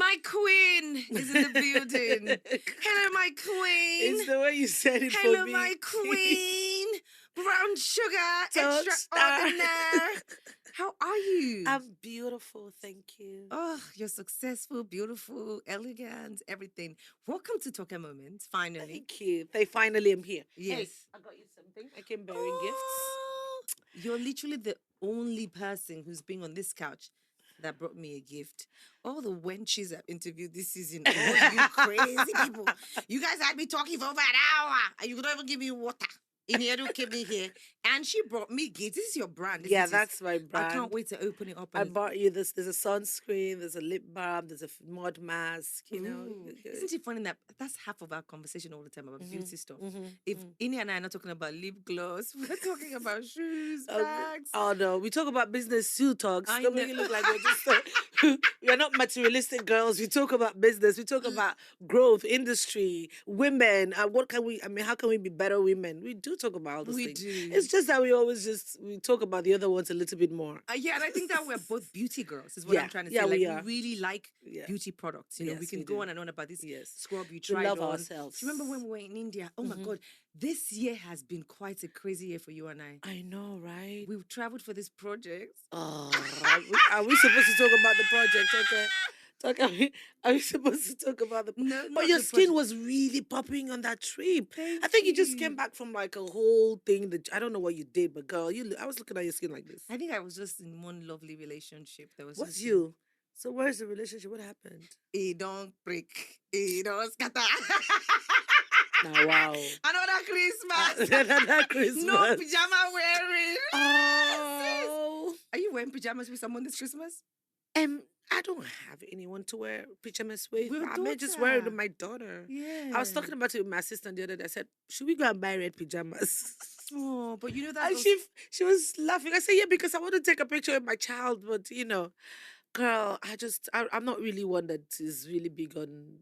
My queen is in the building. Hello, my queen. It's the way you said it Hello, for me. my queen. Brown sugar, Don't extraordinaire. How are you? I'm beautiful, thank you. Oh, you're successful, beautiful, elegant, everything. Welcome to Talk a Moment, finally. Thank you. They finally am here. Yes. Hey, I got you something. I came bearing gifts. Oh, you're literally the only person who's been on this couch that brought me a gift. All the wenches I've interviewed this season, oh, you crazy people. You guys had me talking for over an hour and you could not even give me water. Ini Edo came in here and she brought me gifts. This is your brand, isn't Yeah, it? that's my brand. I can't wait to open it up. I And bought you this. There's a sunscreen, there's a lip balm, there's a mud mask, you know. Ooh. Isn't it funny that that's half of our conversation all the time about beauty stuff? Mm-hmm, If Ini and I are not talking about lip gloss, we're talking about shoes, Oh, bags. oh no, we talk about business too talks. I Don't make know. it look like we're just we're not materialistic girls. We talk about business. We talk about growth, industry, women. What can we? I mean, how can we be better women? We do talk about all those We things. do. It's just that we talk about the other ones a little bit more. Yeah, and I think that we're both beauty girls, is what Yeah, I'm trying to yeah, say. Like, we are. really like Yeah. beauty products. You know, we Yes, can we go do. on and on about this Yes. scrub you We tried love on. ourselves. Do you remember when we were in India? Oh my God, this year has been quite a crazy year for you and I. I know, right? We've traveled for this project. Oh, are we supposed to talk about the project? Okay. Are we supposed to talk about the? No, But not your the skin project. was really popping on that trip. Thank I think you just you. came back from like a whole thing that I don't know what you did, but girl, I was looking at your skin like this. I think I was just in one lovely relationship. There was What's just you? So where's the relationship? What happened? It don't break. It don't scatter. Now, wow. Another Christmas. Another Christmas. No pajama wearing. Oh. Are you wearing pajamas with someone this Christmas? I don't have anyone to wear pajamas with. With I may just wear it daughter. with my daughter. Yeah. I was talking about it with my assistant the other day. I said, should we go and buy red pajamas? Oh, but you know that. And she was laughing. I said, yeah, because I want to take a picture with my child, but girl, I'm not really one that is really big on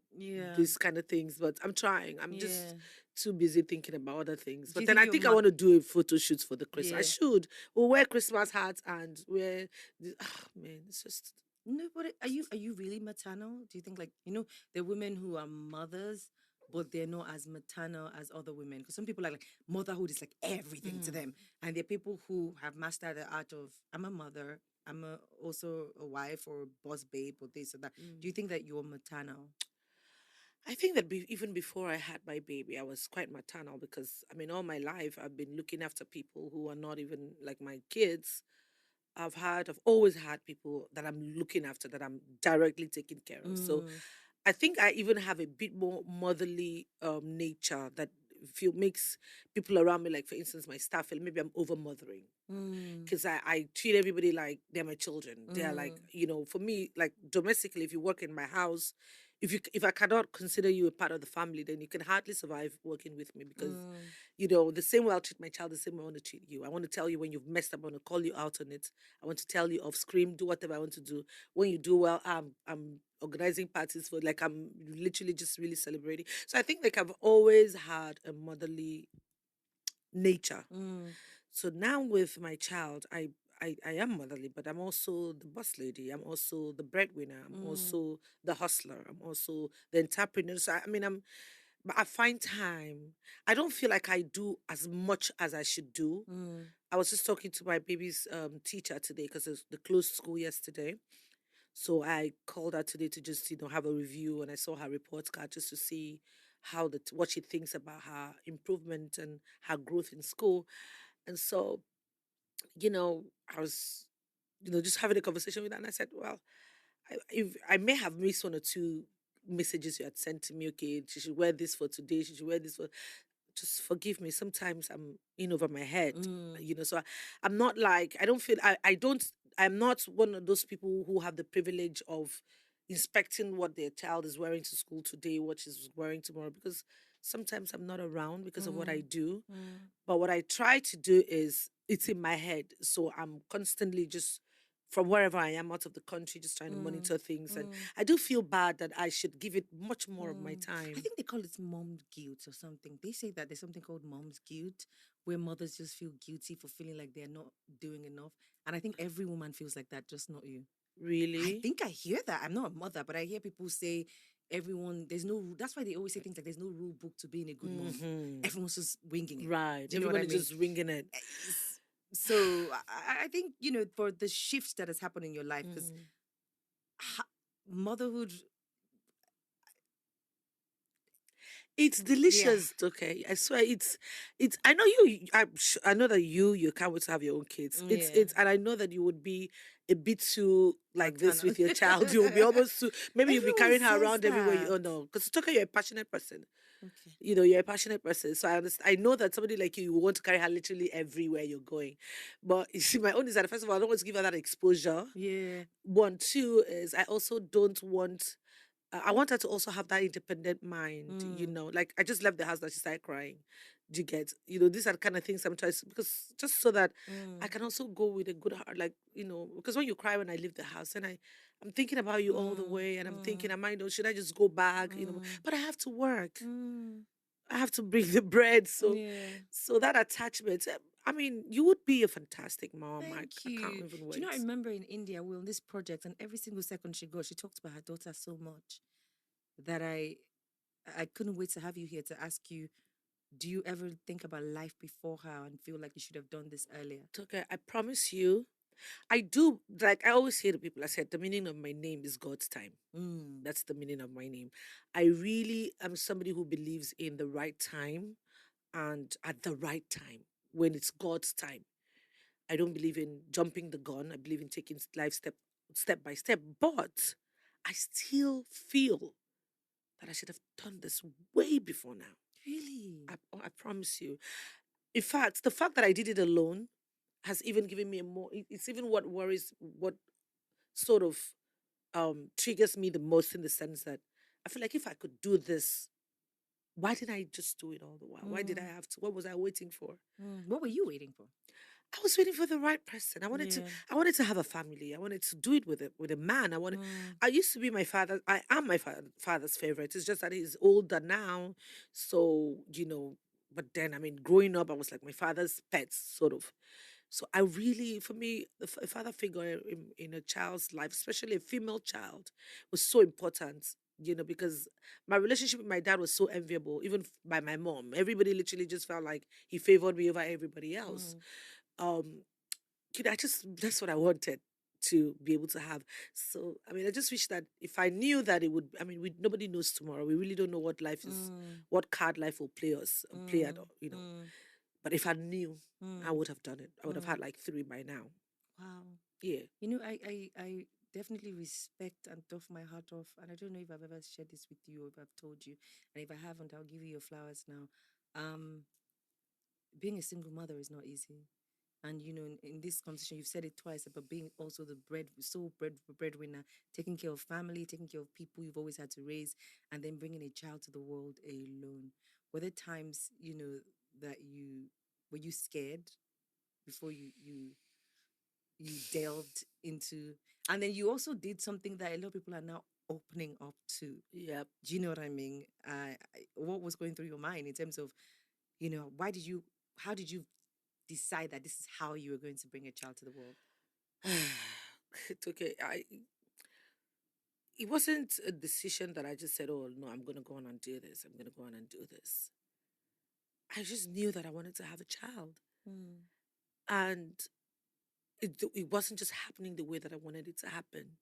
these kind of things, but I'm trying. I'm just too busy thinking about other things. Do you But then think I your think I want to do a photo shoot for the Christmas. I Yeah. should. We'll wear Christmas hats and wear man, it's just No, but are you really maternal? Do you think there are women who are mothers, but they're not as maternal as other women? Because some people are like motherhood is like everything to them, and there are people who have mastered the art of I'm a mother, also a wife or a boss babe or this or that. Do you think that you're maternal? I think that even before I had my baby, I was quite maternal because, I mean, all my life I've been looking after people who are not even like my kids. I've always had people that I'm looking after, that I'm directly taking care of. So I think I even have a bit more motherly nature that makes people around me, like for instance, my staff, feel maybe I'm over mothering. Because I treat everybody like they're my children. They're like, for me, like domestically, if you work in my house, if I cannot consider you a part of the family, then you can hardly survive working with me because, the same way I'll treat my child, the same way I want to treat you. I want to tell you when you've messed up, I want to call you out on it. I want to tell you off, scream, do whatever I want to do. When you do well, I'm organizing parties for, like, I'm literally just really celebrating. So I think like I've always had a motherly nature. So now with my child, I am motherly, but I'm also the boss lady. I'm also the breadwinner. I'm also the hustler. I'm also the entrepreneur. So but I find time. I don't feel like I do as much as I should do. I was just talking to my baby's teacher today because they closed school yesterday. So I called her today to just have a review, and I saw her report card just to see what she thinks about her improvement and her growth in school. And so, I was, just having a conversation with her, and I said, well, if I may have missed one or two messages you had sent to me. Okay, she should wear this for today. She should wear this for. Just forgive me. Sometimes I'm in over my head, So I'm not like I don't feel I don't. I'm not one of those people who have the privilege of inspecting what their child is wearing to school today, what she's wearing tomorrow, because sometimes I'm not around because of what I do. But what I try to do is it's in my head. So I'm constantly just from wherever I am out of the country, just trying to monitor things. And I do feel bad that I should give it much more of my time. I think they call it mom guilt or something. They say that there's something called mom's guilt, where mothers just feel guilty for feeling like they're not doing enough. And I think every woman feels like that, just not you. I Really? think I hear that. I'm not a mother, but I hear people say everyone, there's no, that's why they always say things like there's no rule book to being a good mom. Mm-hmm. Everyone's just winging it. Right. Do you know what I Everybody mean? just ringing it. So I think, for the shift that has happened in your life, because Mm. motherhood, It's yeah, delicious, okay. I swear, it's. I know you. I know that you can't wait to have your own kids. yeah, And I know that you would be a bit too like this maternal. with your child. You'll be almost too. Maybe you'll be Everyone carrying her says around everywhere. that. Oh no, because it's okay. You're a passionate person. Okay. You're a passionate person. So I understand. I know that somebody like you want to carry her literally everywhere you're going. But you see, my own is that first of all, I don't want to give her that exposure. Yeah. One, two is I also don't want. I want her to also have that independent mind, Mm, Like I just left the house that she started crying. Do you get? These are the kind of things I'm trying to, because just so that I mm, can also go with a good heart, like because when you cry when I leave the house, and I'm thinking about you all the mm, way, and I'm thinking, mm, should I just go back? mm, But I have to work. mm. I have to bring the bread, Yeah. so that attachment. I mean, you would be a fantastic mom. Thank I can't you. even Do you know, I wait. remember in India, we were on this project, and every single second she goes, she talked about her daughter so much that I couldn't wait to have you here to ask you, do you ever think about life before her and feel like you should have done this earlier? Okay, I promise you, I do. Like I always say to people, I said the meaning of my name is God's time. Mm, That's the meaning of my name. I really am somebody who believes in the right time and at the right time when it's God's time. I don't believe in jumping the gun. I believe in taking life step by step. But I still feel that I should have done this way before now. really? I promise you. In fact, the fact that I did it alone has even given me a more. It's even what worries, what sort of triggers me the most, in the sense that I feel like if I could do this, why didn't I just do it all the while? Why did I Mm, have to? What was I waiting for? mm. What were you waiting for? I was waiting for the right person. Yeah. I wanted to have a family. I wanted to do it with a man. Mm, I used to be my father. I am my father's favorite. It's just that he's older now. So, but then, I mean, growing up, I was like my father's pets, sort of. So I really, for me, a father figure in a child's life, especially a female child, was so important. Because my relationship with my dad was so enviable, even by my mom. Everybody literally just felt like he favored me over everybody else. mm, Um, I just that's what I wanted to be able to have. So I mean, I just wish that if I knew that it would. I mean, nobody knows tomorrow. We really don't know what life is, mm, what card life will play us, play at. mm, mm, But if I knew, I mm, would have done it. I would have had mm. like three by now. Wow. Yeah. I definitely respect and doff my hat off. And I don't know if I've ever shared this with you or if I've told you. And if I haven't, I'll give you your flowers now. Um, Being a single mother is not easy. And in this conversation, you've said it twice about being also the breadwinner, taking care of family, taking care of people you've always had to raise, and then bringing a child to the world alone. Were there times that you were you scared before you delved into, and then you also did something that a lot of people are now opening up to. Yep. Do you know what I mean? What was going through your mind in terms of, why did you, how did you decide that this is how you were going to bring a child to the world? It's okay. It wasn't a decision that I just said, "Oh no, I'm gonna go on and do this. I'm gonna go on and do this." I just knew that I wanted to have a child, Mm, and it wasn't just happening the way that I wanted it to happen.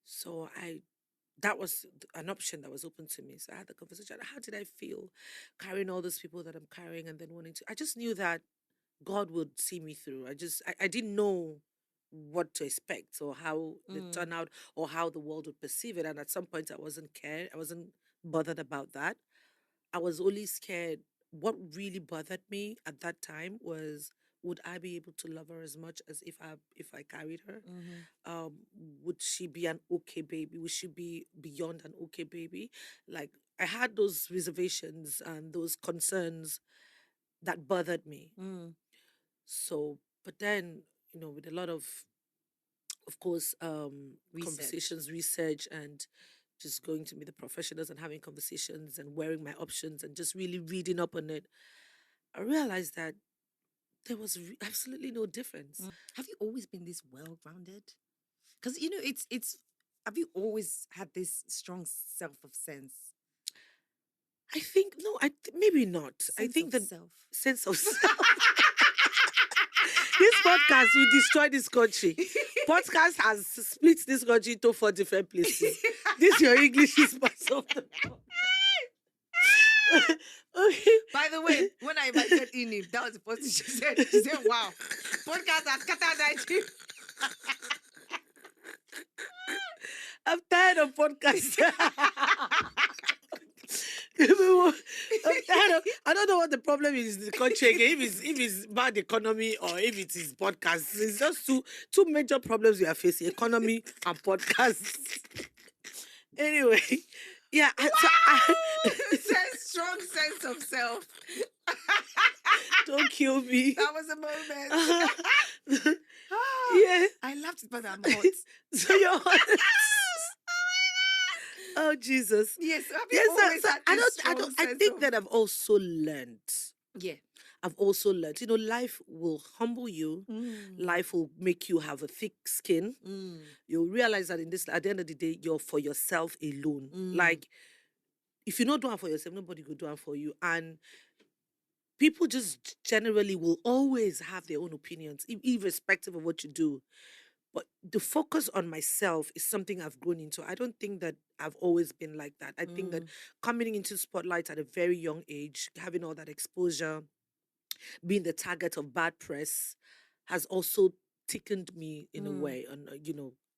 So that was an option that was open to me. So I had the conversation. How did I feel carrying all those people that I'm carrying, and then wanting to? I just knew that God would see me through. I didn't know what to expect, or how the mm, turnout, or how the world would perceive it. And at some point, I wasn't bothered about that. I was only scared. What really bothered me at that time was, would I be able to love her as much as if I carried her? mm-hmm, Would she be an okay baby? Would she be beyond an okay baby? Like, I had those reservations and those concerns that bothered me. mm. So, but then, with a lot of course, Research. conversations, research, and just going to meet the professionals and having conversations and wearing my options and just really reading up on it, I realized that there was absolutely no difference. Have you always been this well grounded? Because it's. Have you always had this strong self of sense? I think no, maybe not. I Sense think of the self. sense of self. This podcast will destroy this country. Podcast has split this country into 4 different places. This your English is part of the okay. By the way, when I invited Ini, that was the first thing she said. She said, "Wow, podcast has scattered Nigeria." I'm tired of podcasts. I'm tired of, I don't know what the problem is in the country again. If it's bad economy or if it is podcasts. It's just two major problems we are facing: economy and podcasts. Anyway, yeah. Strong sense of self. Don't kill me. That was a moment. Yeah. I laughed, but I'm hot. So you're hot. Oh Jesus. Yes. Have you Yes, always had this I strong I sense think of- that I've also learned. Yeah. I've also learned, life will humble you. Life will make you have a thick skin. You'll realize that at the end of the day, you're for yourself alone. Like, if you don't do it for yourself, nobody will do it for you. And people just generally will always have their own opinions, irrespective of what you do. But the focus on myself is something I've grown into. I don't think that I've always been like that. I think that coming into spotlight at a very young age, having all that exposure, being the target of bad press, has also thickened me in a way, and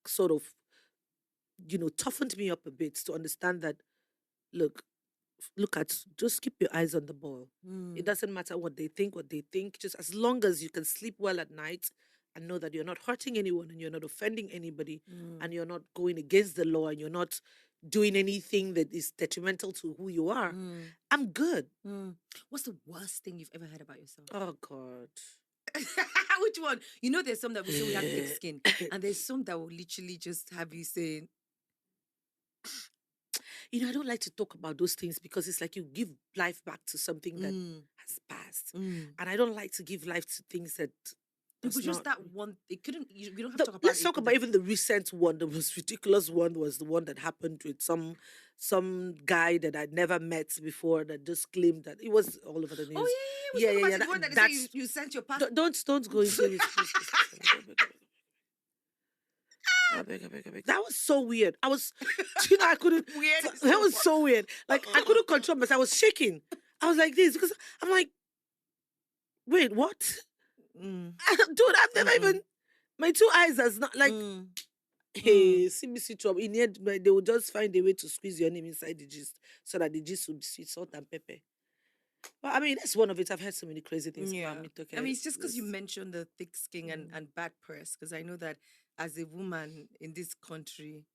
sort of, toughened me up a bit to understand that, look at, just keep your eyes on the ball. It doesn't matter what they think, just as long as you can sleep well at night and know that you're not hurting anyone and you're not offending anybody and you're not going against the law and you're not doing anything that is detrimental to who you are, I'm good. What's the worst thing you've ever heard about yourself? Oh God. Which one? There's some that will say we have thick skin, and there's some that will literally just have you saying, I don't like to talk about those things because it's like you give life back to something that has passed. And I don't like to give life to things that it was just not- that one. It couldn't. We don't have to talk about. Let's talk about even the recent one. The most ridiculous one was the one that happened with some guy that I'd never met before that just claimed that it was all over the news. Oh yeah. We talk about the one that they say you sent your passport. Don't go into it. I beg. That was so weird. I was, I couldn't. Weird. That was so weird. Like I couldn't control myself. I was shaking. I was like this because I'm like, wait, what? Dude, I've never even. My 2 eyes is not like. Hey, CBC trouble. In the end, they will just find a way to squeeze your name inside the gist so that the gist will be sweet, salt, and pepper. But I mean, that's one of it. I've heard so many crazy things about me. I mean, it's just because you mentioned the thick skin and bad press. Because I know that as a woman in this country,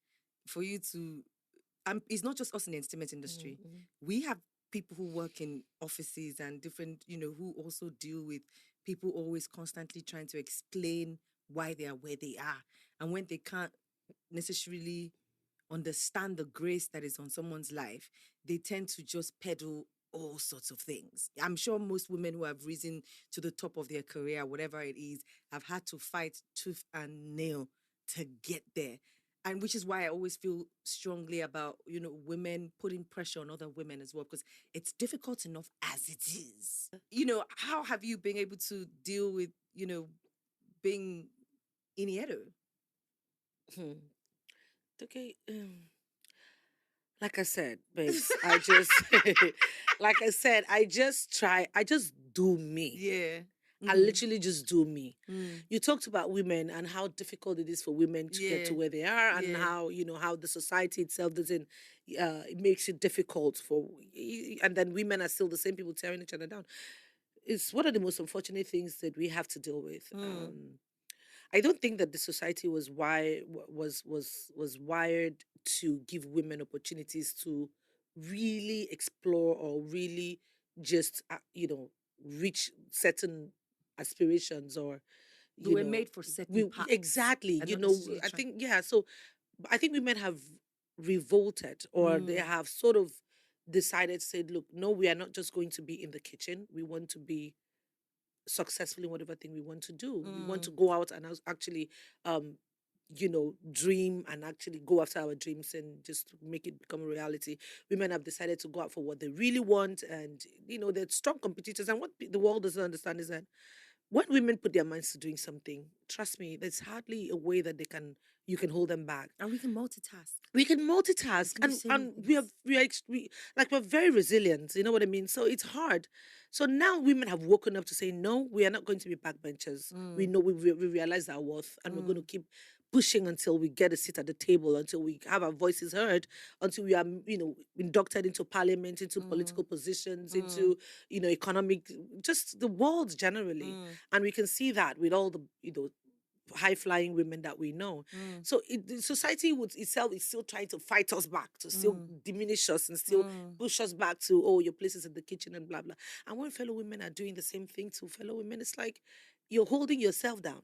for you to, it's not just us in the entertainment industry. We have people who work in offices and different, who also deal with people always constantly trying to explain why they are where they are, and when they can't necessarily understand the grace that is on someone's life, they tend to just peddle all sorts of things. I'm sure most women who have risen to the top of their career, whatever it is, have had to fight tooth and nail to get there. And which is why I always feel strongly about, women putting pressure on other women as well, because it's difficult enough as it is. How have you been able to deal with, being Ini Edo? Okay. Like I said, babes, I just try, I just do me. Yeah. I literally just do me. You talked about women and how difficult it is for women to get to where they are, and how, how the society itself doesn't, it makes it difficult and then women are still the same people tearing each other down. It's one of the most unfortunate things that we have to deal with. I don't think that the society was wired to give women opportunities to really explore or really just reach certain aspirations, or we were made for certain paths. Exactly. I think so I think women have revolted, or they have sort of decided, said, look, no, we are not just going to be in the kitchen. We want to be successful in whatever thing we want to do. We want to go out and actually dream and actually go after our dreams and just make it become a reality. Women have decided to go out for what they really want, and they're strong competitors. And what the world doesn't understand is that when women put their minds to doing something, trust me, there's hardly a way that you can hold them back. And we can multitask. We can multitask, do so many and we are things. we're very resilient. You know what I mean? So it's hard. So now women have woken up to say, no, we are not going to be backbenchers. We know we realize our worth, and we're going to keep pushing until we get a seat at the table, until we have our voices heard, until we are inducted into parliament, into political positions, into economic, just the world generally. And we can see that with all the high flying women that we know. So the society itself is still trying to fight us back, to still diminish us and still push us back to, oh, your place is in the kitchen and blah blah. And when fellow women are doing the same thing to fellow women, it's like you're holding yourself down.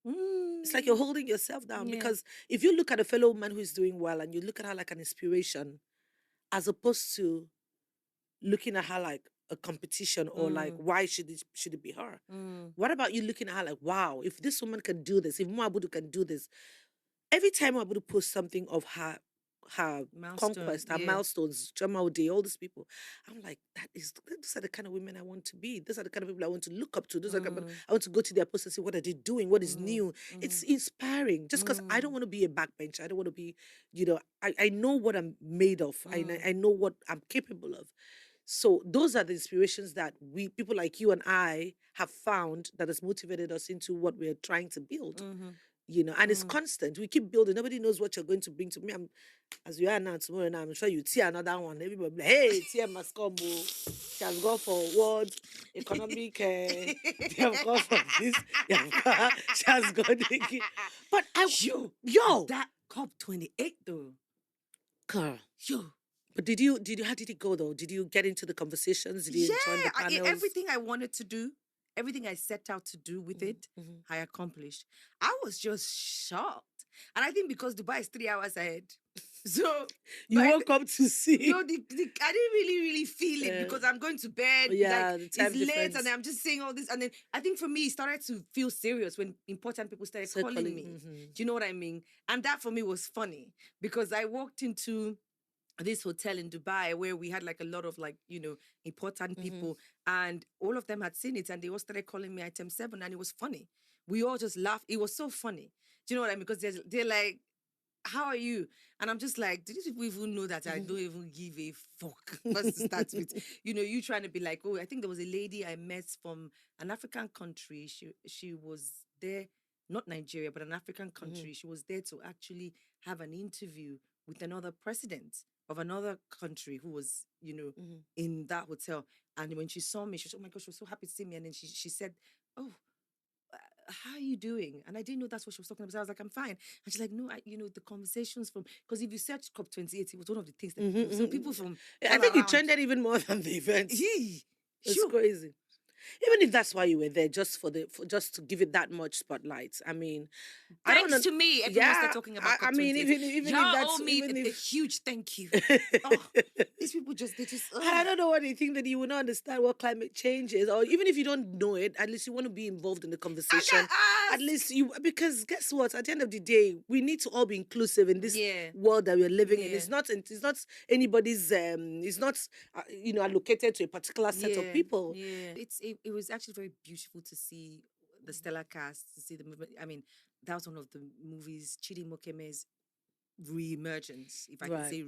It's like you're holding yourself down, because if you look at a fellow woman who is doing well and you look at her like an inspiration, as opposed to looking at her like a competition, or like, why should it be her? What about you looking at her like, wow, if this woman can do this, if Moabudu can do this? Every time Moabudu posts something of her conquest, her milestones, Chama Day, all these people, I'm like, these are the kind of women I want to be. These are the kind of people I want to look up to. Those are the kind of, I want to go to their posts and see, what are they doing? What is new? It's inspiring. Just because I don't want to be a backbencher. I don't want to be, I know what I'm made of. I know what I'm capable of. So those are the inspirations that people like you and I have found, that has motivated us into what we're trying to build. And it's constant. We keep building. Nobody knows what you're going to bring to me. As we are now, tomorrow now, I'm sure you see another one. Everybody be like, hey, Tia must come. She has gone for World Economic. They have gone for this. She has gone. But yo, that COP28 though. girl. Yo. But how did it go though? Did you get into the conversations? Did you join the panels? Everything I wanted to do, everything I set out to do with it, I accomplished. I was just shocked. And I think because Dubai is 3 hours ahead. So you woke up to see. No, I didn't really feel it, because I'm going to bed. Yeah, like, it's late, and I'm just saying all this. And then I think for me, it started to feel serious when important people started calling me. Do you know what I mean? And that for me was funny, because I walked into this hotel in Dubai where we had like a lot of important people, and all of them had seen it, and they all started calling me item 7, and it was funny. We all just laughed. It was so funny. Do you know what I mean? Because they're like, how are you? And I'm just like, do these people even know that I don't even give a fuck? First to start with, you trying to be like, oh, I think there was a lady I met from an African country. She was there, not Nigeria, but an African country. She was there to actually have an interview with another president of another country who was, in that hotel. And when she saw me, she was, oh my gosh, she was so happy to see me. And then she said, oh, how are you doing? And I didn't know that's what she was talking about. So I was like, I'm fine. And she's like, no, the conversations from, because if you search COP28, it was one of the things that so people from I think it trended even more than the event. It's crazy. Even if that's why you were there, just just to give it that much spotlight. I mean, thanks to me, everyone started talking about COP28. I mean, even y'all if that's owe me a huge thank you. These people they just. I don't know what they think, that you will not understand what climate change is, or even if you don't know it, at least you want to be involved in the conversation. At least because guess what? At the end of the day, we need to all be inclusive in this world that we're living in. It's not anybody's. It's not allocated to a particular set of people. Yeah, it was actually very beautiful to see the stellar cast, to see the movement. I mean, that was one of the movies, Chidi Mokeme's re-emergence, if I can say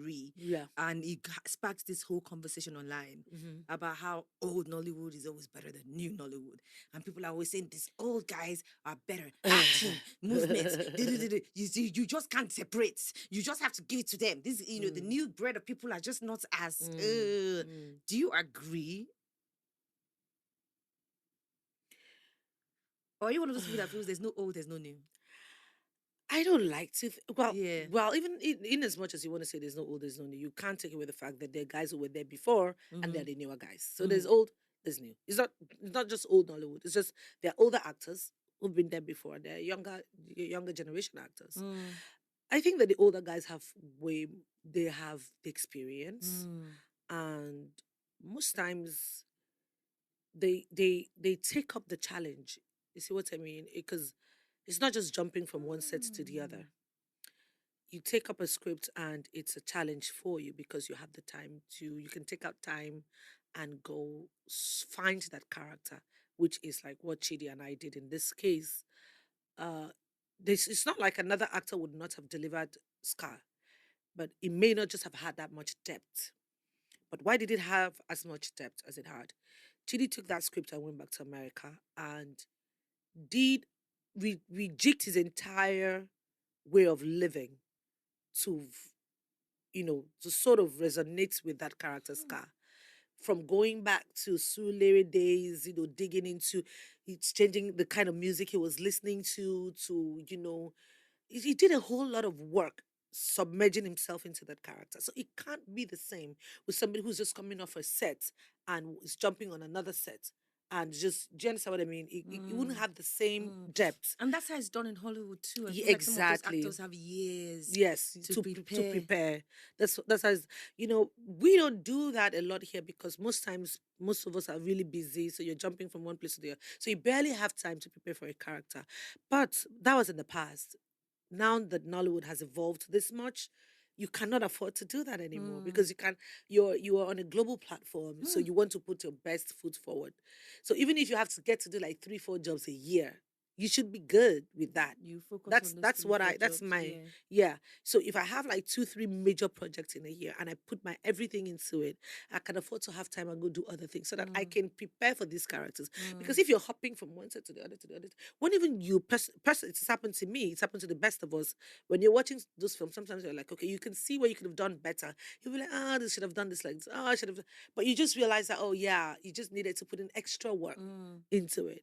and it sparked this whole conversation online about how old Nollywood is always better than new Nollywood, and people are always saying these old guys are better, action, movements, you just can't separate, you just have to give it to them. This the new breed of people are just not as do you agree? Or are you one of those people that feels there's no old, there's no new? I don't like to. Well, even in as much as you want to say there's no old, there's no new, you can't take away the fact that there are guys who were there before and they're the newer guys. So there's old, there's new. It's not just old Nollywood. It's just they're older actors who've been there before. They're younger generation actors. I think that the older guys they have the experience, and most times they take up the challenge. You see what I mean? Because It's not just jumping from one set to the other. You take up a script and it's a challenge for you because you have the time to, you can take out time and go find that character, which is like what Chidi and I did in this case. Uh, this it's not like another actor would not have delivered Scar, but it may not just have had that much depth. But why did it have as much depth as it had? Chidi took that script and went back to America and did rejigged his entire way of living to to sort of resonate with that character's car. From going back to Sulere days, digging into it's changing the kind of music he was listening to, he did a whole lot of work submerging himself into that character. So it can't be the same with somebody who's just coming off a set and is jumping on another set. And just, do you understand what I mean? It wouldn't have the same depth. And that's how it's done in Hollywood too. I Yeah, feel like some of those exactly. actors have years Yes, to to prepare. prepare. That's as we don't do that a lot here because most times most of us are really busy, so you're jumping from one place to the other, so you barely have time to prepare for a character. But that was in the past. Now that Nollywood has evolved this much, you cannot afford to do that anymore because you are on a global platform, so you want to put your best foot forward. So even if you have to get to do like 3-4 jobs a year, you should be good with that. You focus That's on those that's three, what four I that's jobs, my yeah. yeah. So if I have like 2-3 major projects in a year and I put my everything into it, I can afford to have time and go do other things so that I can prepare for these characters. Because if you're hopping from one set to the other, when even you it's happened to me, it's happened to the best of us. When you're watching those films, sometimes you're like, okay, you can see where you could have done better. You'll be like, this should have done this like this. Oh, I should have. But you just realize that, oh yeah, you just needed to put in extra work into it.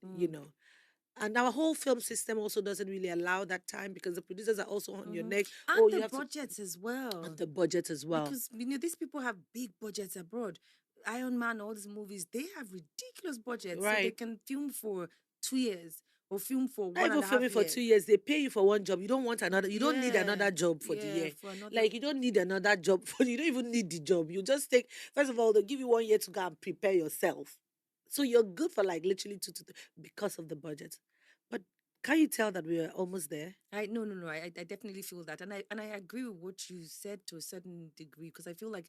And our whole film system also doesn't really allow that time because the producers are also on your neck. And Oh, the you have to, budgets as well. and the budget as well. Because these people have big budgets abroad. Iron Man, all these movies, they have ridiculous budgets. So they Right. can film for 2 years or film for Not one even and a half filming for years. 2 years. They pay you for one job. You don't want another. You don't need another job for the year. for another. Like you don't need another job for. You don't even need the job. You just take. First of all, they'll give you 1 year to go and prepare yourself. So you're good for like literally because of the budget. But can you tell that we are almost there? No. I definitely feel that, and I agree with what you said to a certain degree because I feel like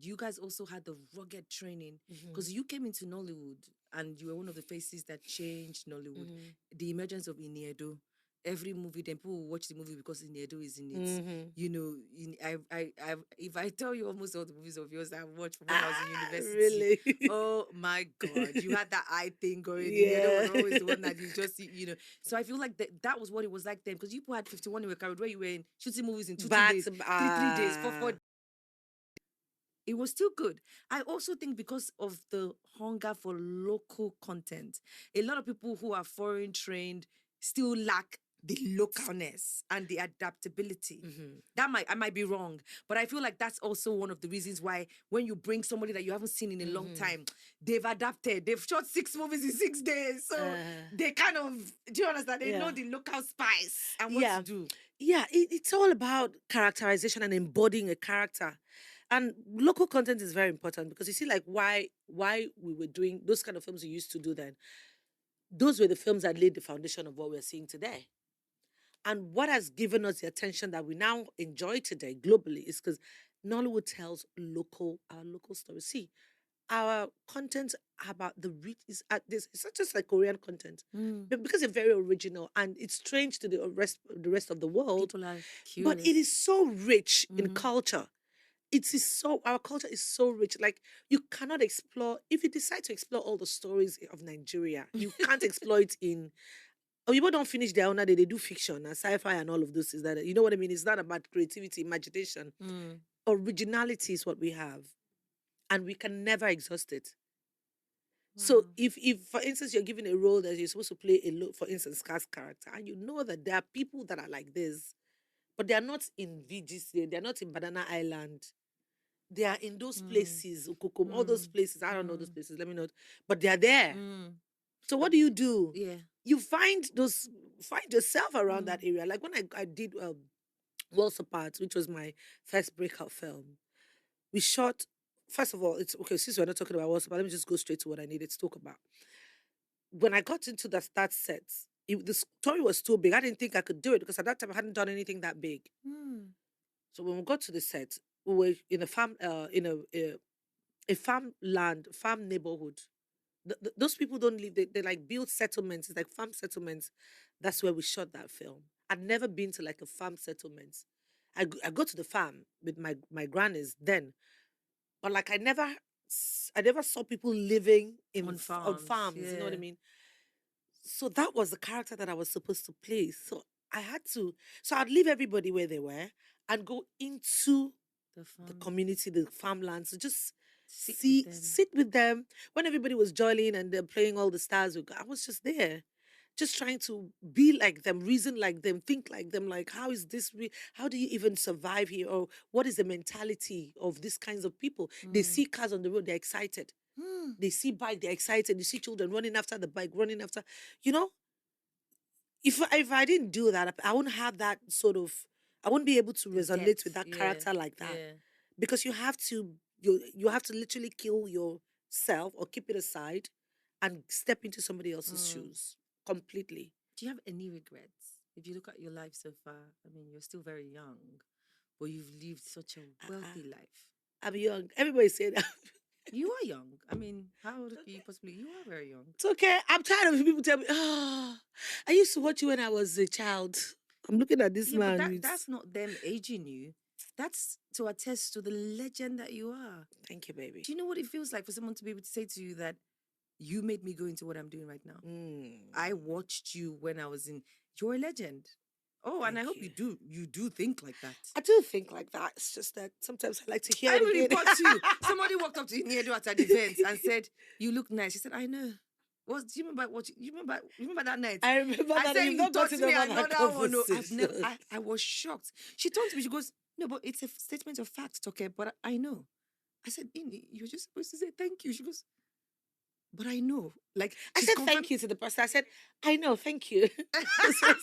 you guys also had the rugged training because you came into Nollywood and you were one of the faces that changed Nollywood. The emergence of Ini Edo. Every movie, then people will watch the movie because Ini Edo is in it. If I tell you almost all the movies of yours I've watched from when I was in university, Really? oh my God, you had that eye thing going. Yeah. Ini Edo was always the one that you just see. So I feel like that was what it was like then because you people had 51 in your career where you were in shooting movies in 2 days, 3 days, 4 it was still good. I also think because of the hunger for local content, a lot of people who are foreign trained still lack the localness and the adaptability. I might be wrong, but I feel like that's also one of the reasons why when you bring somebody that you haven't seen in a long time, they've adapted. They've shot 6 movies in 6 days, so they kind of, do you understand? They know the local spice and what to do. Yeah, it's all about characterization and embodying a character. And local content is very important because you see, like why we were doing those kind of films we used to do then. Those were the films that laid the foundation of what we're seeing today. And what has given us the attention that we now enjoy today globally is because Nollywood tells our local stories. See, our content about the reach is at this. It's not just like Korean content, but because it's very original and it's strange to the rest of the world. People are But curious. it is so rich in culture. Our culture is so rich. Like you cannot explore if you decide to explore all the stories of Nigeria, you can't explore it in. Oh, people don't finish their own. They do fiction and sci-fi and all of those. Is that you know what I mean? It's not about creativity, imagination, originality is what we have, and we can never exhaust it. So if for instance you're given a role that you're supposed to play for instance, cast character, and you know that there are people that are like this, but they are not in VGC, they're not in Banana Island. They are in those places, Ukokom, all those places. I don't know those places, let me know. But they are there. So what do you do? Yeah. You find yourself around that area. Like when I did Worlds Apart, which was my first breakout film, we shot. First of all, it's okay. Since we're not talking about Worlds Apart, let me just go straight to what I needed to talk about. When I got into that set, the story was too big. I didn't think I could do it because at that time I hadn't done anything that big. So when we got to the set, we were in a farm, a farm neighborhood. Those people don't live. They like build settlements. It's like farm settlements. That's where we shot that film. I'd never been to like a farm settlement. I go to the farm with my grannies then, but like I never saw people living On on farms, farms. You know what I yeah. mean? So that was the character that I was supposed to play. So I had to. So I'd leave everybody where they were and go into The the farm. community, the farmlands, to just Sit with them. sit with them. When everybody was joining and they're playing all the stars, I was just there, just trying to be like them, reason like them, think like them. Like, how is this? How do you even survive here? Or what is the mentality of these kinds of people? They see cars on the road, they're excited. They see bike, they're excited. You see children running after the bike, running after, you know. If I didn't do that, I wouldn't have that sort of. I wouldn't be able to The resonate with depth, that yeah, character like that, yeah. because you have to literally kill yourself or keep it aside and step into somebody else's shoes completely. Do you have any regrets? If you look at your life so far, I mean, you're still very young, but you've lived such a wealthy life. I'm young. Everybody say that. You are young. I mean, how old are you possibly? You are very young. It's okay. I'm tired of people tell me, I used to watch you when I was a child. I'm looking at this Yeah, but man. that's not them aging you. That's to attest to the legend that you are. Thank you, baby. Do you know what it feels like for someone to be able to say to you that you made me go into what I'm doing right now? I watched you when I was in. You're a legend. Oh, and I hope you do think like that. I do think like that. It's just that sometimes I like to hear I it really again. got you. Somebody walked up to Ini Edo at an event and said, "You look nice." She said, "I know." Do you remember what? You remember that night? I remember that. said, You've "You not got gotten me over that another one." No, conversation. I was shocked. She told me, she goes, "No, but it's a statement of fact, okay? But I know." I said, "Ini, you're just supposed to say thank you." She goes, "But I know." Like I said thank you to the person. I said, I know, thank you. I was like,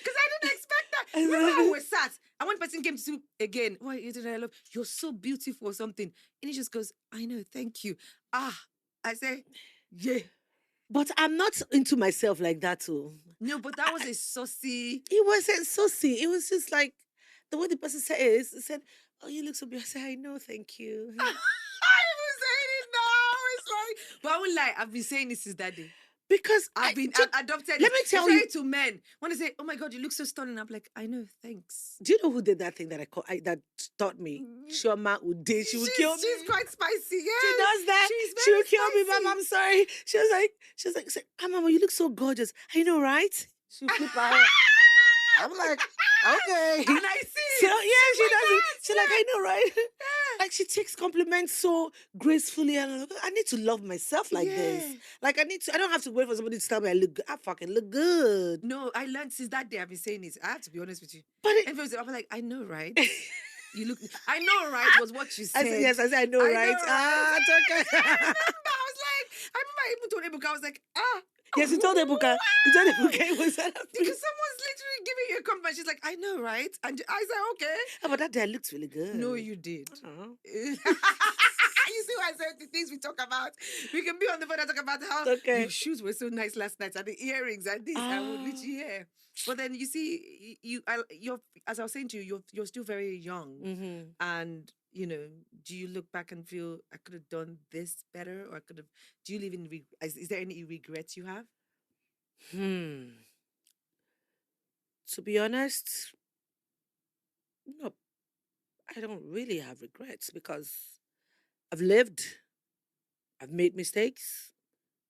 because I didn't expect that. Remember how we sat, and one person came to again. Why you did I love? You're so beautiful or something. And he just goes, "I know, thank you." I say, yeah. But I'm not into myself like that too. No, but that was a saucy. It wasn't saucy. It was just like the way the person said it. He said, "Oh, you look so beautiful." I said, "I know, thank you." I was saying it now. It's like, but I won't lie. I've been saying this since that day. Because I've been adopted. Let me tell you, to men when they say, "Oh my God, you look so stunning," I'm like, "I know, thanks." do you know who did that thing that that taught me? Shoma Ude. She would kill me. She's quite spicy. Yeah, she does that. She would kill me, Mom. I'm sorry. She was like, Mama, you look so gorgeous. I know, right? She would flip her hair. I'm like, okay. And I see. So yeah, she does it. She's like, I know, right? Yeah. Like she takes compliments so gracefully, and I'm like, I need to love myself like this. Like I don't have to wait for somebody to tell me I look good. I fucking look good. No, I learned since that day. I've been saying this. I have to be honest with you. But I'm like, I know, right? You look. I know, right? Was what you said. I said, I know, right? Right. It's okay. I was like, I remember I even told Ebuka, I was like, Yes, you told Ebuka. You told Ebuka it was that. Because someone's literally giving you a compliment. She's like, I know, right? And I said, okay. Oh, but that day I looked really good. No, you did. Uh-huh. You see why I said the things we talk about? We can be on the phone and talk about how your shoes were so nice last night and the earrings and this. I would literally hear. But then you see, you're as I was saying to you, you're still very young. And you know, do you look back and feel I could have done this better, or I could have? Do you live in? Is there any regrets you have? To be honest, no, I don't really have regrets because I've lived. I've made mistakes.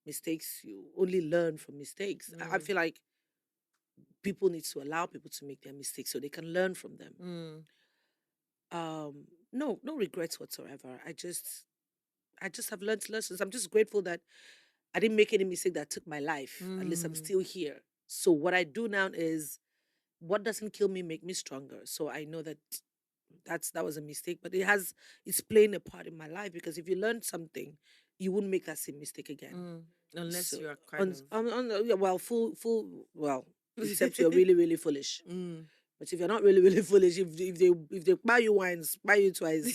Mistakes, you only learn from mistakes. I feel like people need to allow people to make their mistakes so they can learn from them. No regrets whatsoever. I just have learned lessons. I'm just grateful that I didn't make any mistake that took my life. At least I'm still here. So what I do now is what doesn't kill me make me stronger. So I know that that was a mistake, but it's playing a part in my life, because if you learn something, you wouldn't make that same mistake again. Unless you are kind well, except you're really, really foolish. But if you're not really, really foolish, if they buy you once, buy you twice,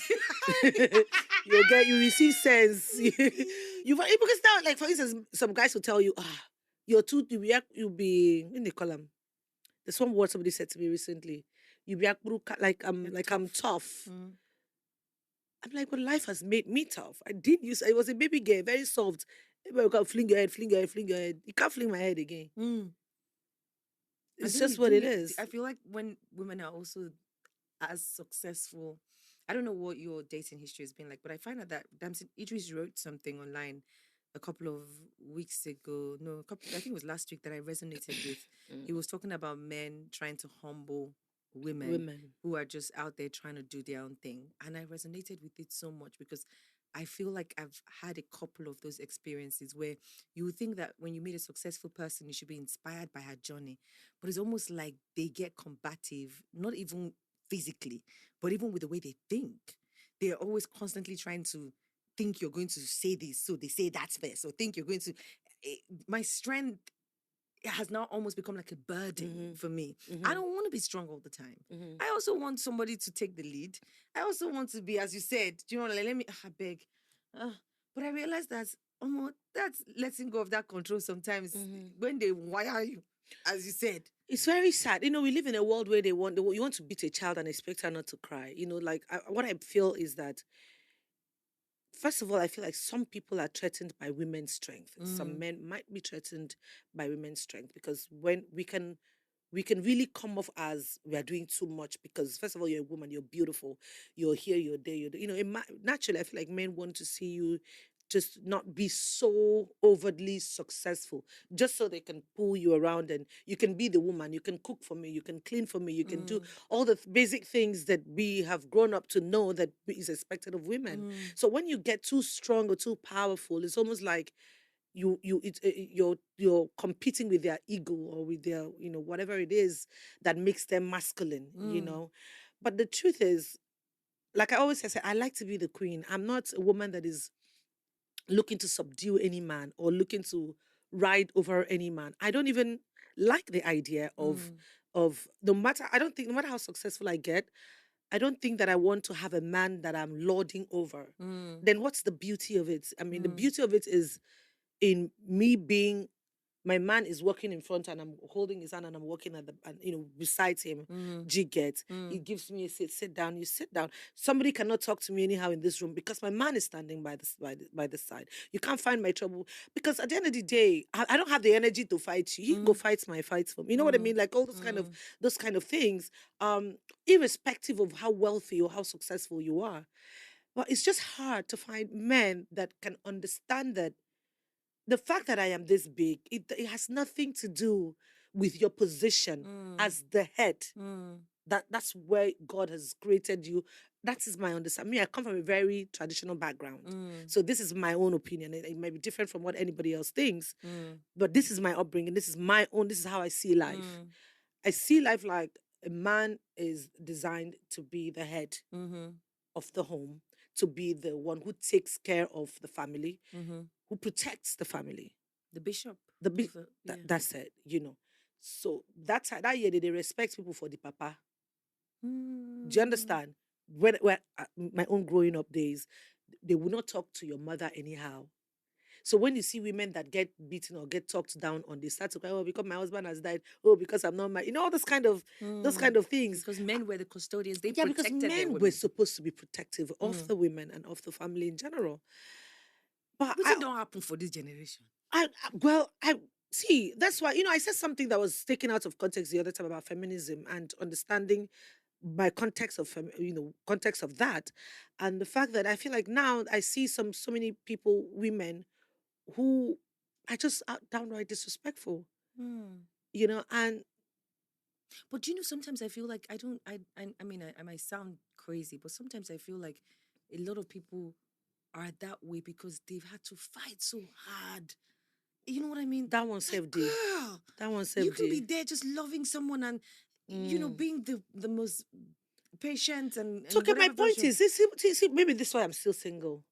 you receive sense. because now, like for instance, some guys will tell you, you're too, you'll be in the column. There's one word somebody said to me recently. You be like I'm tough. Mm. I'm like, but life has made me tough. I didn't use. I was a baby girl, very soft. You can fling your head, fling your head, fling your head. You can't fling my head again. Mm. It's just what it is. I feel like when women are also as successful, I don't know what your dating history has been like, but I find out that Damson Idris wrote something online a couple of weeks ago. No, I think it was last week that I resonated with. He was talking about men trying to humble women who are just out there trying to do their own thing. And I resonated with it so much because I feel like I've had a couple of those experiences where you would think that when you meet a successful person, you should be inspired by her journey. But it's almost like they get combative, not even physically, but even with the way they think. They're always constantly trying to think you're going to say this, so they say that's first, or think you're going to. My strength has now almost become like a burden for me. I don't want to be strong all the time. I also want somebody to take the lead. I also want to be, as you said, do you know, like, let me, I beg. But I realized that, that's letting go of that control sometimes when they wire you, as you said. It's very sad. You know, we live in a world where you want to beat a child and expect her not to cry. You know, like what I feel is that, first of all, I feel like some people are threatened by women's strength. Some men might be threatened by women's strength because when we can really come off as we are doing too much because, first of all, you're a woman, you're beautiful, you're here, you're there, you know, naturally, I feel like men want to see you just not be so overtly successful, just so they can pull you around and you can be the woman, you can cook for me, you can clean for me, you can do all the basic things that we have grown up to know that is expected of women. So when you get too strong or too powerful, it's almost like you're competing with their ego or with their, you know, whatever it is that makes them masculine, you know. But the truth is, like I always say, I like to be the queen. I'm not a woman that is looking to subdue any man or looking to ride over any man. I don't even like the idea of no matter, I don't think, no matter how successful I get, I don't think that I want to have a man that I'm lording over. Then what's the beauty of it? I mean, the beauty of it is in me being, my man is walking in front and I'm holding his hand and I'm walking at the, and, you know, beside him. Get. He gives me a seat. Sit down. You sit down. Somebody cannot talk to me anyhow in this room because my man is standing by the side. You can't find my trouble because at the end of the day, I don't have the energy to fight you. He go fight my fights for me. You know what I mean? Like all those kind of things. Irrespective of how wealthy or how successful you are, but it's just hard to find men that can understand that the fact that I am this big, it has nothing to do with your position as the head. That's where God has created you. That is my understanding. Me, I come from a very traditional background. So this is my own opinion. It might be different from what anybody else thinks. But this is my upbringing. This is my own, this is how I see life. I see life like a man is designed to be the head of the home, to be the one who takes care of the family, who protects the family. The bishop. That's it, you know. So that year they respect people for the papa. Do you understand? When my own growing up days, they will not talk to your mother anyhow. So when you see women that get beaten or get talked down on, they start to cry, oh, because my husband has died, oh, because I'm not married, you know, all those kind of things. Because men were the custodians, they because protected their men women. were supposed to be protective of the women and of the family in general. But it don't happen for this generation. I see, that's why, you know, I said something that was taken out of context the other time about feminism and understanding my context of context of that, and the fact that I feel like now I see so many people, women, who are just downright disrespectful, you know. And but you know, sometimes I feel like I mean, I might sound crazy, but sometimes I feel like a lot of people are that way because they've had to fight so hard. You know what I mean? That one saved like, you. Girl, that one saved you can you. be there just loving someone and you know, being the most patient and okay, my point is, see, maybe this is why I'm still single.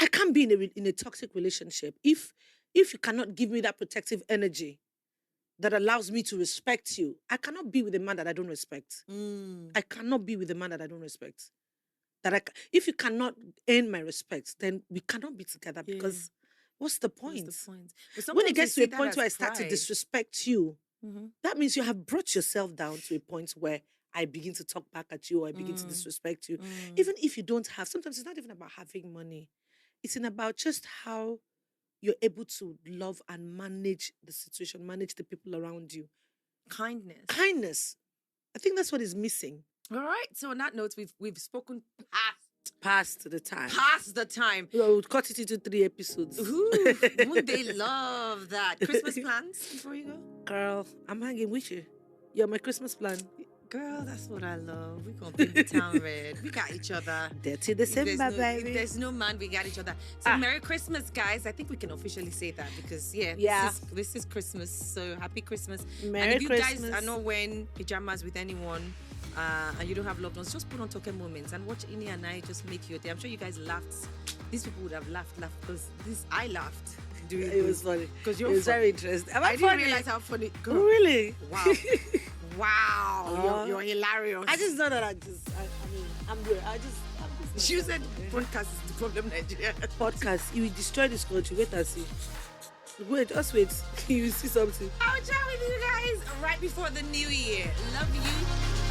I can't be in a toxic relationship if you cannot give me that protective energy that allows me to respect you. I cannot be with a man that I don't respect. I cannot be with a man that I don't respect. that if you cannot earn my respect, then we cannot be together Yeah. because what's the point? What's the point? But When sometimes it gets we to see a that point as where I start to pride. disrespect you, Mhm. that means you have brought yourself down to a point where I begin to talk back at you or I begin to disrespect you. Even if you don't have, sometimes it's not even about having money. It's about just how you're able to love and manage the situation, manage the people around you. Kindness. Kindness. I think that's what is missing. All right. So on that note, we've spoken Past the time. past the time. We'll cut it into 3 episodes. Ooh, wouldn't they love that? Christmas plans before you go? Girl, I'm hanging with you. You're my Christmas plan. Girl, that's what I love. We're going to paint the town red. We got each other. Dirty December, baby. If there's no man, we got each other. So Merry Christmas, guys. I think we can officially say that because, this is Christmas. So happy Christmas. Merry and if you Christmas. guys are not wearing pajamas with anyone and you don't have loved ones, just put on Token Moments and watch Ini and I just make your day. I'm sure you guys laughed. These people would have laughed because I laughed. It was funny. Because you're very interesting. I didn't realize how funny. Girl. Oh, really? Wow. Wow. You're hilarious. I just know that I'm good. She said podcast is the problem, Nigeria. Podcast, you will destroy this country. Wait and see. Wait, just wait. You will see something. I'll chat with you guys right before the new year. Love you.